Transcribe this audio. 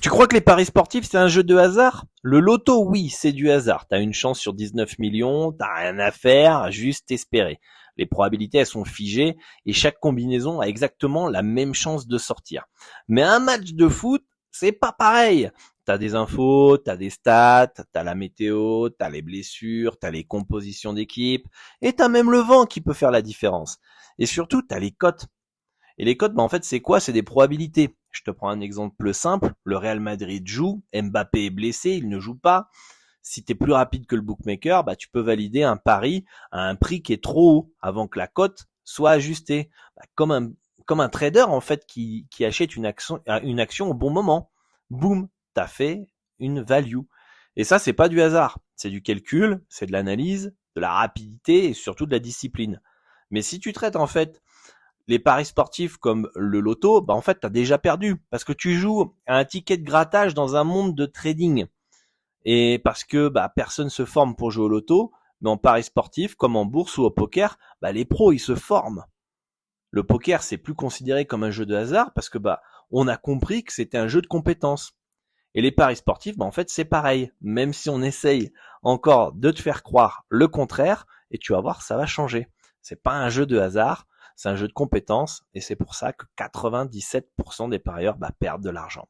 Tu crois que les paris sportifs, c'est un jeu de hasard? Le loto, oui, c'est du hasard. T'as une chance sur 19 millions, t'as rien à faire, juste espérer. Les probabilités, elles sont figées et chaque combinaison a exactement la même chance de sortir. Mais un match de foot, c'est pas pareil. T'as des infos, t'as des stats, t'as la météo, t'as les blessures, t'as les compositions d'équipe et t'as même le vent qui peut faire la différence. Et surtout, t'as les cotes. Et les cotes, en fait, c'est quoi? C'est des probabilités. Je te prends un exemple simple. Le Real Madrid joue, Mbappé est blessé, il ne joue pas. Si tu es plus rapide que le bookmaker, tu peux valider un pari à un prix qui est trop haut avant que la cote soit ajustée. Comme un trader, en fait, qui achète une action au bon moment. Boum, t'as fait une value. Et ça, c'est pas du hasard. C'est du calcul, c'est de l'analyse, de la rapidité et surtout de la discipline. Mais si tu traites, en fait, les paris sportifs comme le loto, en fait, t'as déjà perdu parce que tu joues à un ticket de grattage dans un monde de trading. Et parce que personne se forme pour jouer au loto, mais en paris sportif, comme en bourse ou au poker, les pros, ils se forment. Le poker, c'est plus considéré comme un jeu de hasard parce que on a compris que c'était un jeu de compétences. Et les paris sportifs, en fait, c'est pareil. Même si on essaye encore de te faire croire le contraire, et tu vas voir, ça va changer. C'est pas un jeu de hasard, c'est un jeu de compétences, et c'est pour ça que 97% des parieurs perdent de l'argent.